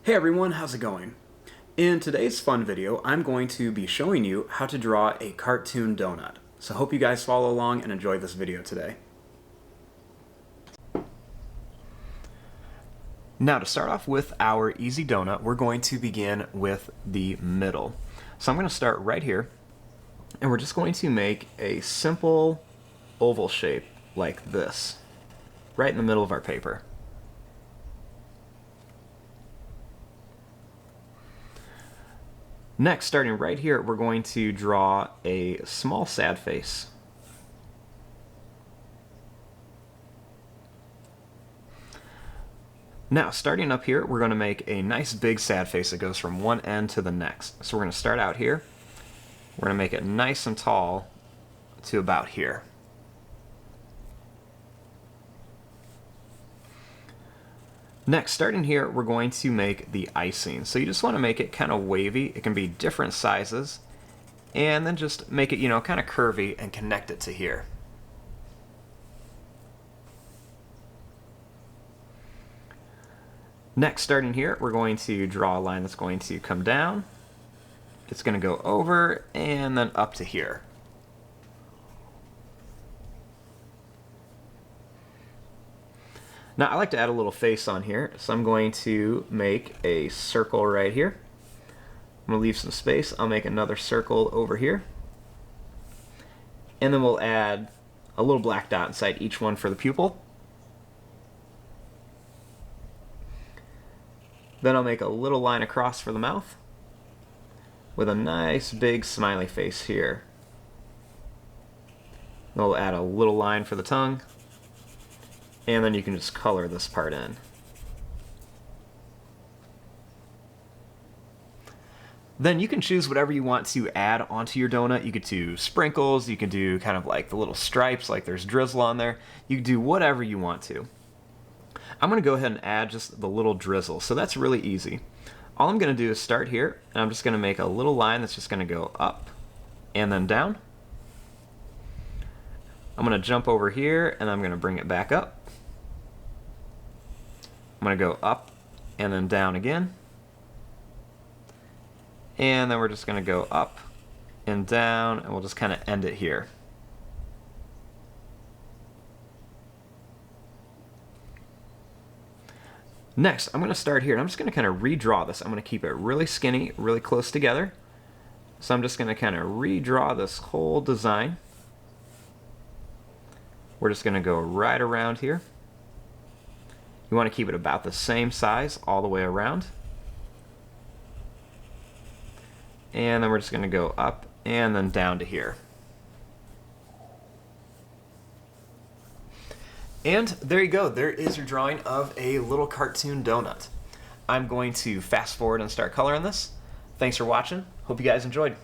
Hey everyone, how's it going? In today's fun video, I'm going to be showing you how to draw a cartoon donut. So hope you guys follow along and enjoy this video today. Now to start off with our easy donut, we're going to begin with the middle. So I'm going to start right here, and we're just going to make a simple oval shape like this, right in the middle of our paper. Next, starting right here, we're going to draw a small sad face. Now, starting up here, we're going to make a nice big sad face that goes from one end to the next. So we're going to start out here. We're going to make it nice and tall to about here. Next, starting here, we're going to make the icing. So you just want to make it kind of wavy. It can be different sizes. And then just make it, kind of curvy and connect it to here. Next, starting here, we're going to draw a line that's going to come down. It's going to go over and then up to here. Now, I like to add a little face on here, so I'm going to make a circle right here. I'm going to leave some space. I'll make another circle over here. And then we'll add a little black dot inside each one for the pupil. Then I'll make a little line across for the mouth with a nice big smiley face here. We'll add a little line for the tongue. And then you can just color this part in. Then you can choose whatever you want to add onto your donut. You could do sprinkles, you can do kind of like the little stripes, like there's drizzle on there. You can do whatever you want to. I'm going to go ahead and add just the little drizzle, so that's really easy. All I'm going to do is start here, and I'm just going to make a little line that's just going to go up and then down. I'm going to jump over here, and I'm going to bring it back up. I'm going to go up and then down again. And then we're just going to go up and down, and we'll just kind of end it here. Next, I'm going to start here, and I'm just going to kind of redraw this. I'm going to keep it really skinny, really close together. So I'm just going to kind of redraw this whole design. We're just going to go right around here. You want to keep it about the same size all the way around. And then we're just going to go up and then down to here. And there you go. There is your drawing of a little cartoon donut. I'm going to fast forward and start coloring this. Thanks for watching. Hope you guys enjoyed.